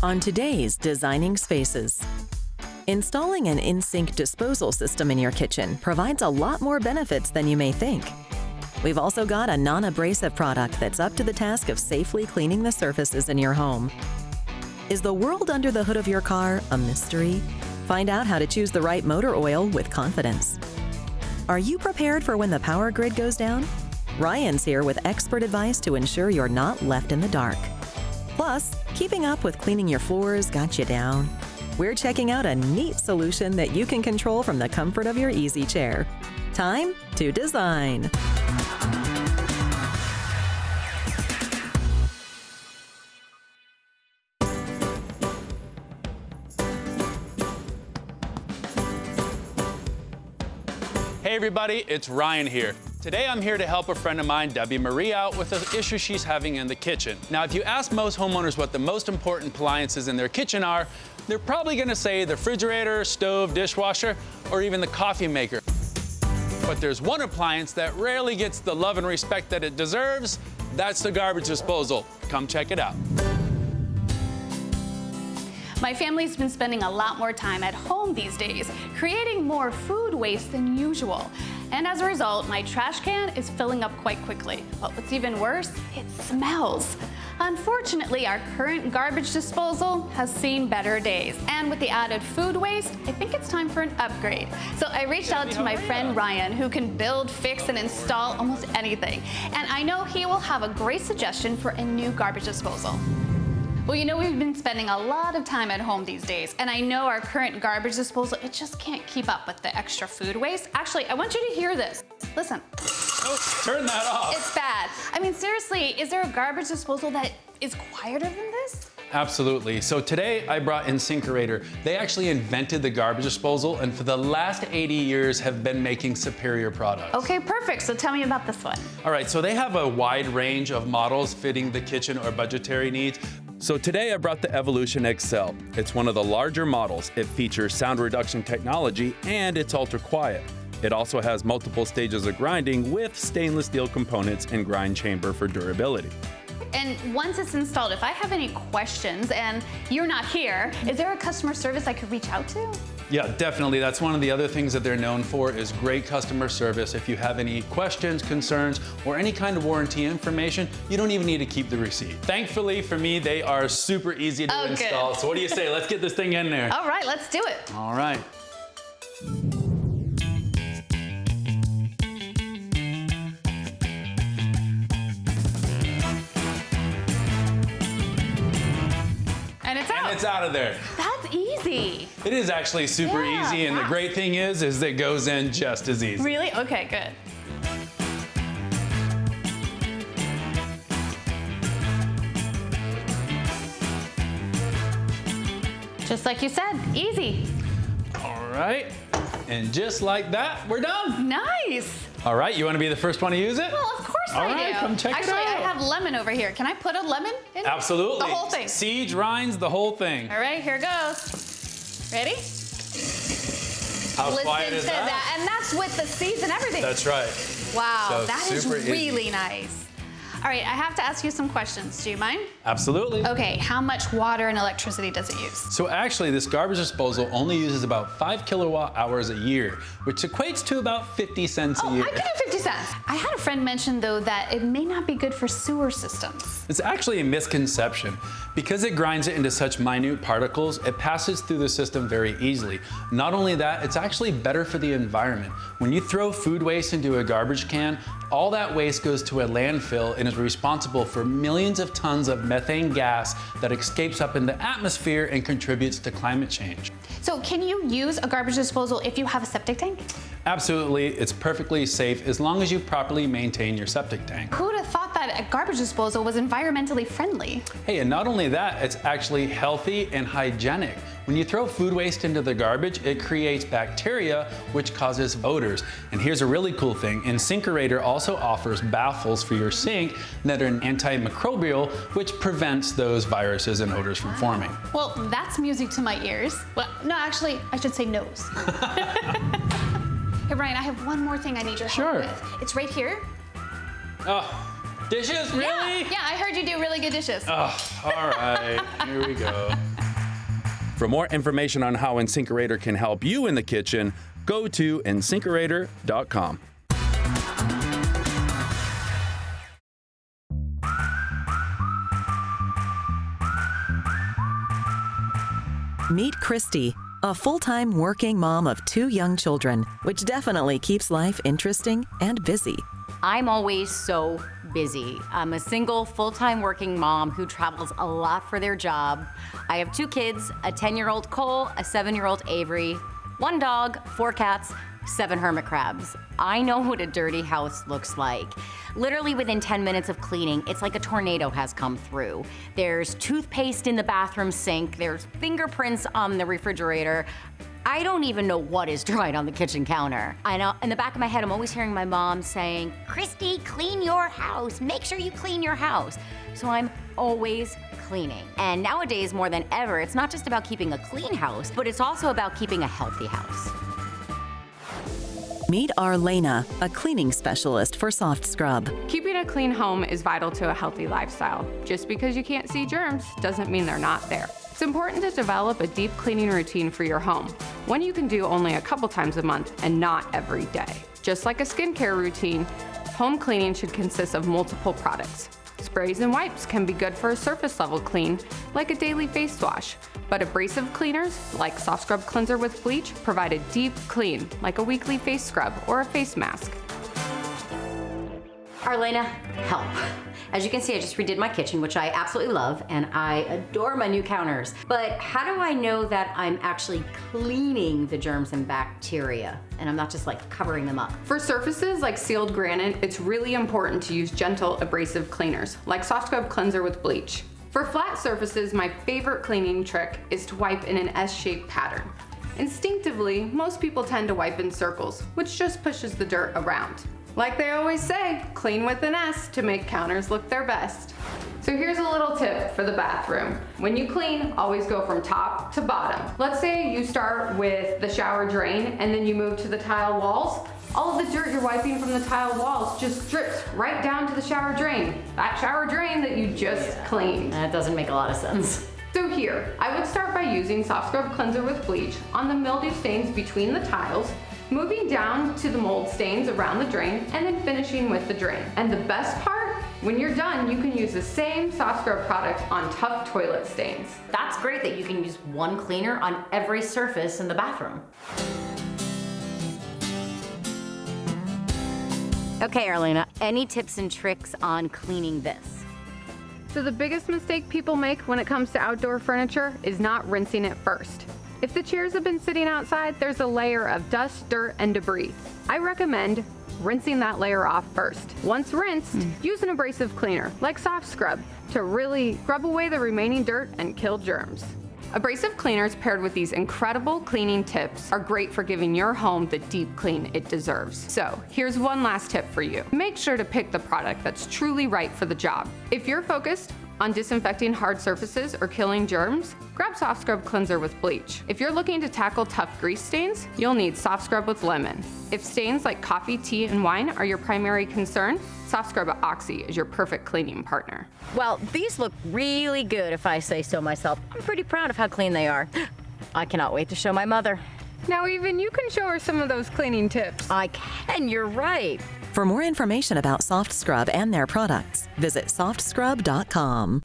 on today's Designing Spaces. Installing an in-sink disposal system in your kitchen provides a lot more benefits than you may think. We've also got a non-abrasive product that's up to the task of safely cleaning the surfaces in your home. Is the world under the hood of your car a mystery? Find out how to choose the right motor oil with confidence. Are you prepared for when the power grid goes down? Ryan's here with expert advice to ensure you're not left in the dark. Plus, keeping up with cleaning your floors got you down. We're checking out a neat solution that you can control from the comfort of your easy chair. Time to design. Hey everybody, it's Ryan here. Today I'm here to help a friend of mine, Debbie Marie, out with an issue she's having in the kitchen. Now, if you ask most homeowners what the most important appliances in their kitchen are, they're probably gonna say the refrigerator, stove, dishwasher, or even the coffee maker. But there's one appliance that rarely gets the love and respect that it deserves. That's the garbage disposal. Come check it out. My family's been spending a lot more time at home these days, creating more food waste than usual. And as a result, my trash can is filling up quite quickly. But what's even worse, it smells. Unfortunately, our current garbage disposal has seen better days. And with the added food waste, I think it's time for an upgrade. So I reached out to my friend Ryan, who can build, fix, and install almost anything. And I know he will have a great suggestion for a new garbage disposal. Well, you know, we've been spending a lot of time at home these days, and I know our current garbage disposal, it just can't keep up with the extra food waste. Actually, I want you to hear this. Listen. Oh, turn that off. It's bad. I mean, seriously, is there a garbage disposal that is quieter than this? Absolutely. So today I brought Insinkerator. They actually invented the garbage disposal and for the last 80 years have been making superior products. Okay, perfect. So tell me about this one. All right, so they have a wide range of models fitting the kitchen or budgetary needs. So today I brought the Evolution XL. It's one of the larger models. It features sound reduction technology and it's ultra quiet. It also has multiple stages of grinding with stainless steel components and grind chamber for durability. And once it's installed, if I have any questions and you're not here, is there a customer service I could reach out to? Yeah, definitely. That's one of the other things that they're known for is great customer service. If you have any questions, concerns, or any kind of warranty information, you don't even need to keep the receipt. Thankfully for me, they are super easy to install. Good. So what do you say? Let's get this thing in there. All right, let's do it. All right. It's out of there. That's easy. It is actually super easy, and the great thing is it goes in just as easy. Really? Okay, good. Just like you said, easy. All right, and just like that, we're done. Nice. All right, you want to be the first one to use it? Well, of course I do. All right, come check it out. Actually, I have lemon over here. Can I put a lemon in? Absolutely. The whole thing. Seeds, rinds, the whole thing. All right, here goes. Ready? How quiet is that? And that's with the seeds and everything. That's right. Wow, So that is super really easy. Nice. All right, I have to ask you some questions. Do you mind? Absolutely. Okay, how much water and electricity does it use? So actually, this garbage disposal only uses about 5 kilowatt hours a year, which equates to about 50 cents a year. I can do 50 cents. I had a friend mention, though, that it may not be good for sewer systems. It's actually a misconception. Because it grinds it into such minute particles, it passes through the system very easily. Not only that, it's actually better for the environment. When you throw food waste into a garbage can, all that waste goes to a landfill and is responsible for millions of tons of methane gas that escapes up in the atmosphere and contributes to climate change. So can you use a garbage disposal if you have a septic tank? Absolutely, it's perfectly safe as long as you properly maintain your septic tank. Who would have thought that a garbage disposal was environmentally friendly? Hey, and not only that, it's actually healthy and hygienic. When you throw food waste into the garbage, it creates bacteria, which causes odors. And here's a really cool thing. Insinkerator also offers baffles for your sink that are antimicrobial, which prevents those viruses and odors from forming. Well, that's music to my ears. Well, no, actually, I should say nose. Hey, Brian, I have one more thing I need your help with. It's right here. Oh, dishes, really? Yeah, I heard you do really good dishes. Oh, All right, here we go. For more information on how Insinkerator can help you in the kitchen, go to Insinkerator.com. Meet Christy, a full-time working mom of 2 young children, which definitely keeps life interesting and busy. I'm always so busy. I'm a single full-time working mom who travels a lot for their job. I have 2 kids, a 10-year-old Cole, a 7-year-old Avery, 1 dog, 4 cats, 7 hermit crabs. I know what a dirty house looks like. Literally within 10 minutes of cleaning, it's like a tornado has come through. There's toothpaste in the bathroom sink, there's fingerprints on the refrigerator. I don't even know what is dried on the kitchen counter. I know, in the back of my head, I'm always hearing my mom saying, "Christy, clean your house. Make sure you clean your house." So I'm always cleaning. And nowadays, more than ever, it's not just about keeping a clean house, but it's also about keeping a healthy house. Meet Arlena, a cleaning specialist for Soft Scrub. Keeping a clean home is vital to a healthy lifestyle. Just because you can't see germs doesn't mean they're not there. It's important to develop a deep cleaning routine for your home, one you can do only a couple times a month and not every day. Just like a skincare routine, home cleaning should consist of multiple products. Sprays and wipes can be good for a surface level clean, like a daily face wash, but abrasive cleaners, like Soft Scrub Cleanser with Bleach, provide a deep clean, like a weekly face scrub or a face mask. Arlena, help. As you can see, I just redid my kitchen, which I absolutely love, and I adore my new counters. But how do I know that I'm actually cleaning the germs and bacteria, and I'm not just like covering them up? For surfaces like sealed granite, it's really important to use gentle abrasive cleaners, like Soft Scrub Cleanser with Bleach. For flat surfaces, my favorite cleaning trick is to wipe in an S-shaped pattern. Instinctively, most people tend to wipe in circles, which just pushes the dirt around. Like they always say, clean with an S to make counters look their best. So here's a little tip for the bathroom. When you clean, always go from top to bottom. Let's say you start with the shower drain and then you move to the tile walls. All of the dirt you're wiping from the tile walls just drips right down to the shower drain. That shower drain that you just cleaned. That doesn't make a lot of sense. So here, I would start by using Soft Scrub Cleanser with Bleach on the mildew stains between the tiles, moving down to the mold stains around the drain, and then finishing with the drain. And the best part, when you're done, you can use the same Soft Scrub product on tough toilet stains. That's great that you can use one cleaner on every surface in the bathroom. Okay, Arlena, any tips and tricks on cleaning this? So the biggest mistake people make when it comes to outdoor furniture is not rinsing it first. If the chairs have been sitting outside, there's a layer of dust, dirt, and debris. I recommend rinsing that layer off first. Once rinsed, use an abrasive cleaner, like Soft Scrub, to really scrub away the remaining dirt and kill germs. Abrasive cleaners paired with these incredible cleaning tips are great for giving your home the deep clean it deserves. So here's one last tip for you. Make sure to pick the product that's truly right for the job. If you're focused on disinfecting hard surfaces or killing germs, grab Soft Scrub Cleanser with Bleach. If you're looking to tackle tough grease stains, you'll need Soft Scrub with Lemon. If stains like coffee, tea, and wine are your primary concern, Soft Scrub Oxy is your perfect cleaning partner. Well, these look really good if I say so myself. I'm pretty proud of how clean they are. I cannot wait to show my mother. Now even you can show her some of those cleaning tips. I can, you're right. For more information about Soft Scrub and their products, visit softscrub.com.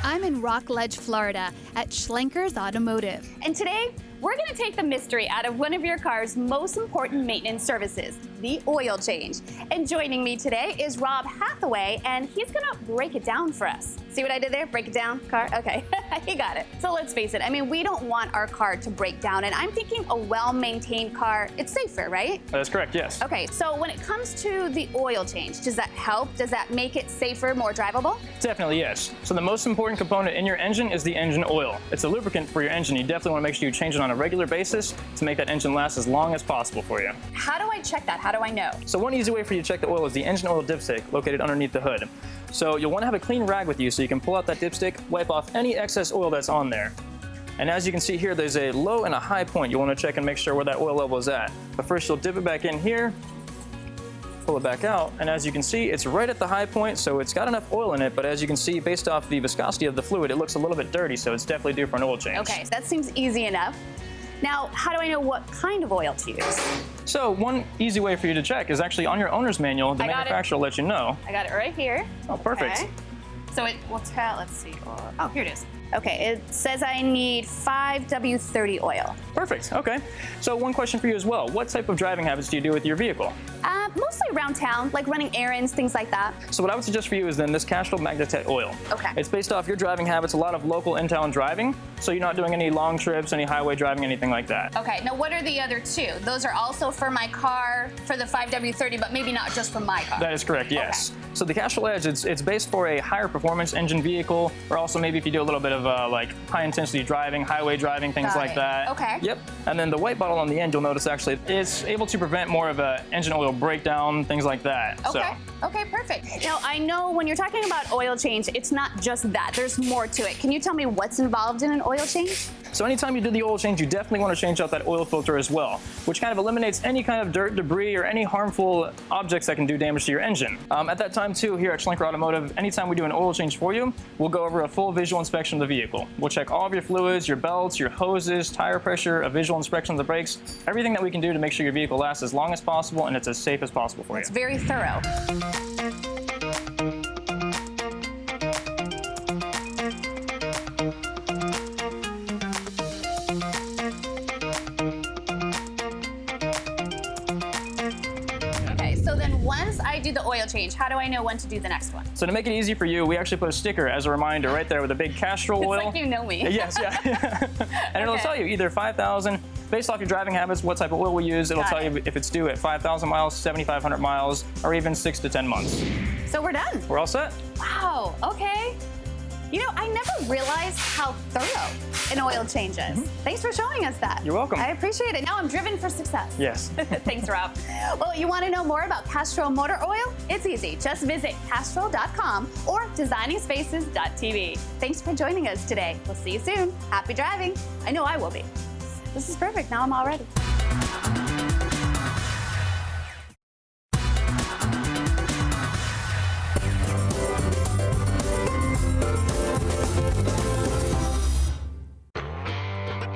I'm in Rockledge, Florida at Schlenker's Automotive. And today, we're going to take the mystery out of one of your car's most important maintenance services, the oil change. And joining me today is Rob Hathaway, and he's going to break it down for us. See what I did there? Break it down, car? Okay, he got it. So let's face it, I mean, we don't want our car to break down, and I'm thinking a well-maintained car, it's safer, right? That's correct, yes. Okay, so when it comes to the oil change, does that help? Does that make it safer, more drivable? Definitely, yes. So the most important component in your engine is the engine oil. It's a lubricant for your engine. You definitely want to make sure you change it on a regular basis to make that engine last as long as possible for you. How do I check that? How do I know? So one easy way for you to check the oil is the engine oil dipstick located underneath the hood. So you'll want to have a clean rag with you so you can pull out that dipstick, wipe off any excess oil that's on there. And as you can see here, there's a low and a high point. You want to check and make sure where that oil level is at. But first you'll dip it back in here, pull it back out, and as you can see, it's right at the high point, so it's got enough oil in it, but as you can see, based off the viscosity of the fluid, it looks a little bit dirty, so it's definitely due for an oil change. Okay, so that seems easy enough. Now, how do I know what kind of oil to use? So one easy way for you to check is actually on your owner's manual, the manufacturer will let you know. I got it right here. Oh, perfect. Okay. So it will tell, let's see. Oh, here it is. Okay, it says I need 5W30 oil. Perfect, okay. So one question for you as well. What type of driving habits do you do with your vehicle? Mostly around town, like running errands, things like that. So what I would suggest for you is then this Castrol Magnetet oil. Okay. It's based off your driving habits, a lot of local in-town driving, so you're not doing any long trips, any highway driving, anything like that. Okay, now what are the other two? Those are also for my car, for the 5W30, but maybe not just for my car. That is correct, yes. Okay. So the Castrol Edge, it's based for a higher performance engine vehicle, or also maybe if you do a little bit of like high intensity driving, highway driving, things Got like it. that. Okay. Yep. And then the white bottle on the end, you'll notice actually, it's able to prevent more of a engine oil breakdown, things like that. Okay. Okay, perfect. Now, I know when you're talking about oil change, it's not just that. There's more to it. Can you tell me what's involved in an oil change? So anytime you do the oil change, you definitely want to change out that oil filter as well, which kind of eliminates any kind of dirt, debris, or any harmful objects that can do damage to your engine. At that time too, here at Schlenker Automotive, anytime we do an oil change for you, we'll go over a full visual inspection of the vehicle. We'll check all of your fluids, your belts, your hoses, tire pressure, a visual inspection of the brakes, everything that we can do to make sure your vehicle lasts as long as possible and it's as safe as possible for you. It's very thorough. So then once I do the oil change, how do I know when to do the next one? So to make it easy for you, we actually put a sticker as a reminder right there with a big Castrol oil. It's like you know me. Yes, yeah. And it'll tell you either 5,000, based off your driving habits, what type of oil we use. It'll tell you if it's due at 5,000 miles, 7,500 miles, or even 6 to 10 months. So we're done. We're all set. Wow, okay. You know, I never realized how thorough an oil change is. Thanks for showing us that. You're welcome. I appreciate it. Now I'm driven for success. Yes. Thanks, Rob. Well, you want to know more about Castrol motor oil? It's easy. Just visit castrol.com or designingspaces.tv. Thanks for joining us today. We'll see you soon. Happy driving. I know I will be. This is perfect. Now I'm all ready.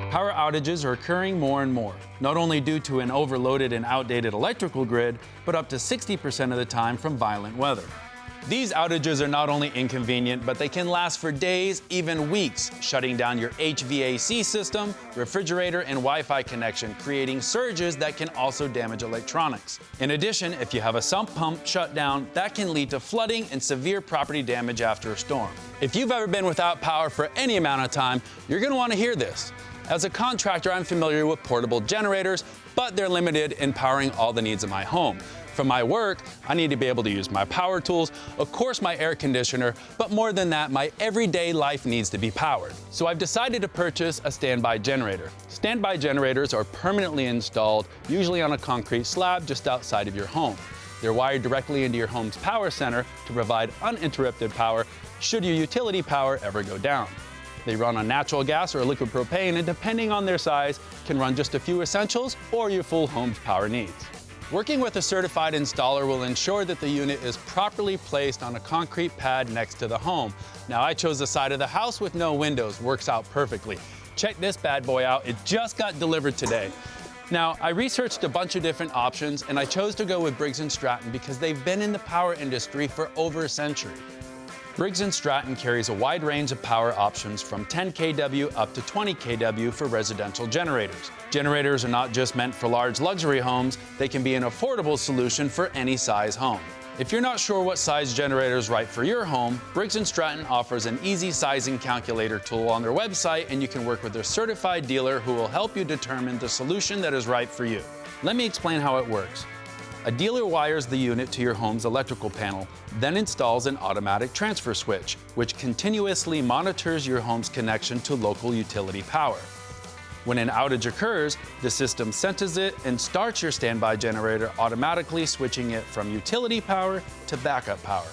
Power outages are occurring more and more, not only due to an overloaded and outdated electrical grid, but up to 60% of the time from violent weather. These outages are not only inconvenient, but they can last for days, even weeks, shutting down your HVAC system, refrigerator, and Wi-Fi connection, creating surges that can also damage electronics. In addition, if you have a sump pump shut down, that can lead to flooding and severe property damage after a storm. If you've ever been without power for any amount of time, you're going to want to hear this. As a contractor, I'm familiar with portable generators, but they're limited in powering all the needs of my home. For my work, I need to be able to use my power tools, of course my air conditioner, but more than that, my everyday life needs to be powered. So I've decided to purchase a standby generator. Standby generators are permanently installed, usually on a concrete slab just outside of your home. They're wired directly into your home's power center to provide uninterrupted power should your utility power ever go down. They run on natural gas or liquid propane, and depending on their size, can run just a few essentials or your full home's power needs. Working with a certified installer will ensure that the unit is properly placed on a concrete pad next to the home. Now, I chose the side of the house with no windows. Works out perfectly. Check this bad boy out. It just got delivered today. Now, I researched a bunch of different options, and I chose to go with Briggs & Stratton because they've been in the power industry for over a century. Briggs & Stratton carries a wide range of power options from 10 kW up to 20 kW for residential generators. Generators are not just meant for large luxury homes, they can be an affordable solution for any size home. If you're not sure what size generator is right for your home, Briggs & Stratton offers an easy sizing calculator tool on their website, and you can work with their certified dealer who will help you determine the solution that is right for you. Let me explain how it works. A dealer wires the unit to your home's electrical panel, then installs an automatic transfer switch, which continuously monitors your home's connection to local utility power. When an outage occurs, the system senses it and starts your standby generator, automatically switching it from utility power to backup power.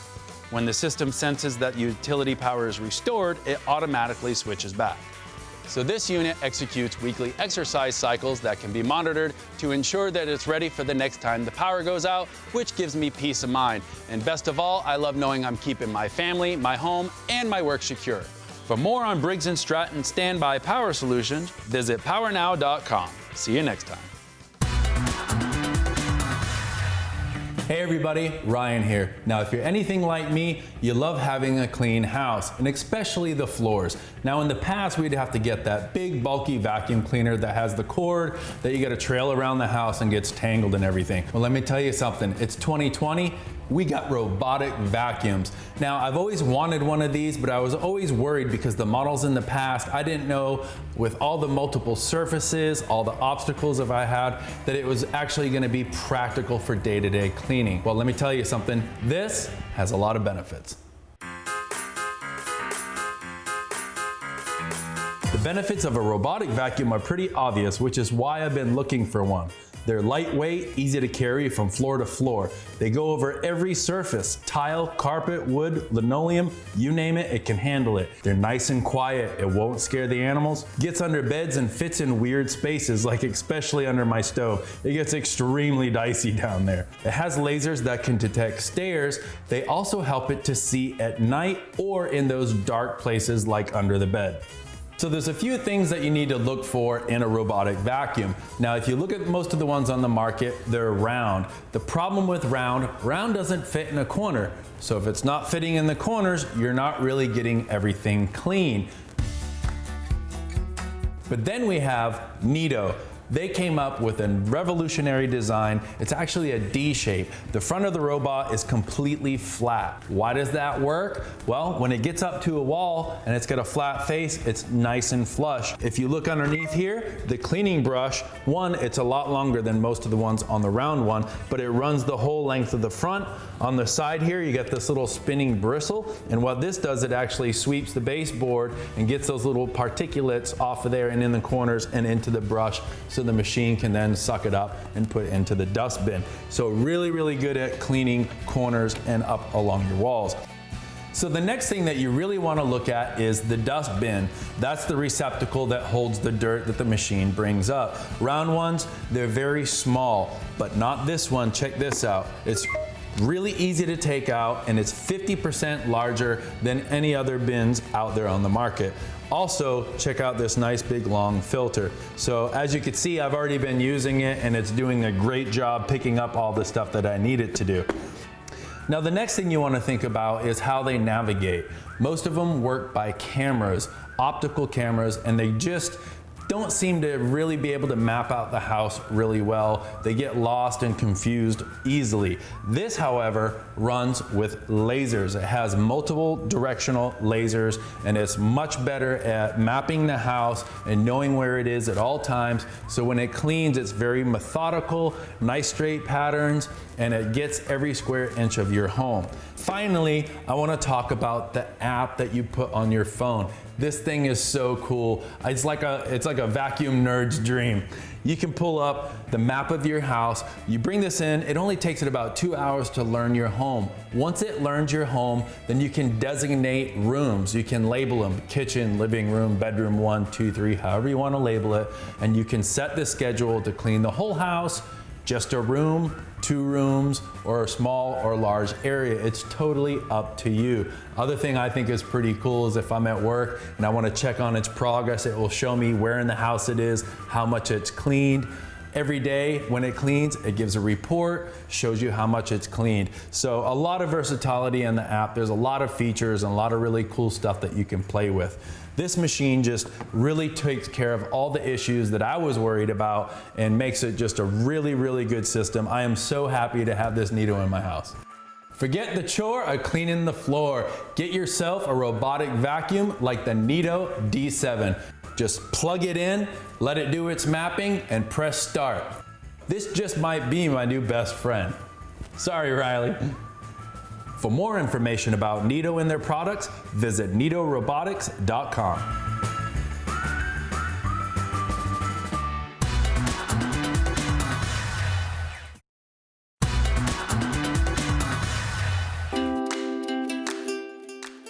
When the system senses that utility power is restored, it automatically switches back. So this unit executes weekly exercise cycles that can be monitored to ensure that it's ready for the next time the power goes out, which gives me peace of mind. And best of all, I love knowing I'm keeping my family, my home, and my work secure. For more on Briggs & Stratton standby power solutions, visit powernow.com. See you next time. Hey everybody, Ryan here. Now if you're anything like me, you love having a clean house, and especially the floors. Now in the past, we'd have to get that big bulky vacuum cleaner that has the cord that you gotta trail around the house and gets tangled and everything. Well, let me tell you something, it's 2020, we got robotic vacuums. Now, I've always wanted one of these, but I was always worried because the models in the past, I didn't know with all the multiple surfaces, all the obstacles that I had, that it was actually gonna be practical for day-to-day cleaning. Well, let me tell you something, this has a lot of benefits. The benefits of a robotic vacuum are pretty obvious, which is why I've been looking for one. They're lightweight, easy to carry from floor to floor. They go over every surface, tile, carpet, wood, linoleum, you name it, it can handle it. They're nice and quiet, it won't scare the animals, gets under beds and fits in weird spaces, like especially under my stove. It gets extremely dicey down there. It has lasers that can detect stairs. They also help it to see at night or in those dark places like under the bed. So there's a few things that you need to look for in a robotic vacuum. Now, if you look at most of the ones on the market, they're round. The problem with round doesn't fit in a corner. So if it's not fitting in the corners, you're not really getting everything clean. But then we have Neato. They came up with a revolutionary design. It's actually a D shape. The front of the robot is completely flat. Why does that work? Well, when it gets up to a wall and it's got a flat face, it's nice and flush. If you look underneath here, the cleaning brush, one, it's a lot longer than most of the ones on the round one, but it runs the whole length of the front. On the side here, you get this little spinning bristle, and what this does, it actually sweeps the baseboard and gets those little particulates off of there and in the corners and into the brush, so the machine can then suck it up and put it into the dustbin. So really, really good at cleaning corners and up along your walls. So the next thing that you really want to look at is the dustbin. That's the receptacle that holds the dirt that the machine brings up. Round ones, they're very small, but not this one. Check this out. It's really easy to take out, and it's 50% larger than any other bins out there on the market. Also, check out this nice big long filter. So as you can see, I've already been using it and it's doing a great job picking up all the stuff that I need it to do. Now the next thing you want to think about is how they navigate. Most of them work by cameras, optical cameras, and they just don't seem to really be able to map out the house really well. They get lost and confused easily. This, however, runs with lasers. It has multiple directional lasers, and it's much better at mapping the house and knowing where it is at all times. So when it cleans, it's very methodical, nice straight patterns, and it gets every square inch of your home. Finally, I want to talk about the app that you put on your phone. This thing is so cool. It's like a vacuum nerd's dream. You can pull up the map of your house. You bring this in, it only takes it about 2 hours to learn your home. Once it learns your home, then you can designate rooms. You can label them, kitchen, living room, bedroom 1, 2, 3, however you want to label it. And you can set the schedule to clean the whole house, just a room, 2 rooms, or a small or large area. It's totally up to you. Other thing I think is pretty cool is if I'm at work and I want to check on its progress, it will show me where in the house it is, how much it's cleaned. Every day when it cleans, it gives a report, shows you how much it's cleaned. So a lot of versatility in the app. There's a lot of features and a lot of really cool stuff that you can play with. This machine just really takes care of all the issues that I was worried about and makes it just a really, really good system. I am so happy to have this Neato in my house. Forget the chore of cleaning the floor. Get yourself a robotic vacuum like the Neato D7. Just plug it in, let it do its mapping, and press start. This just might be my new best friend. Sorry, Riley. For more information about Neato and their products, visit neatorobotics.com.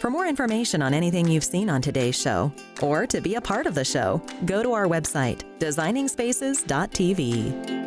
For more information on anything you've seen on today's show, Or to be a part of the show, go to our website, designingspaces.tv.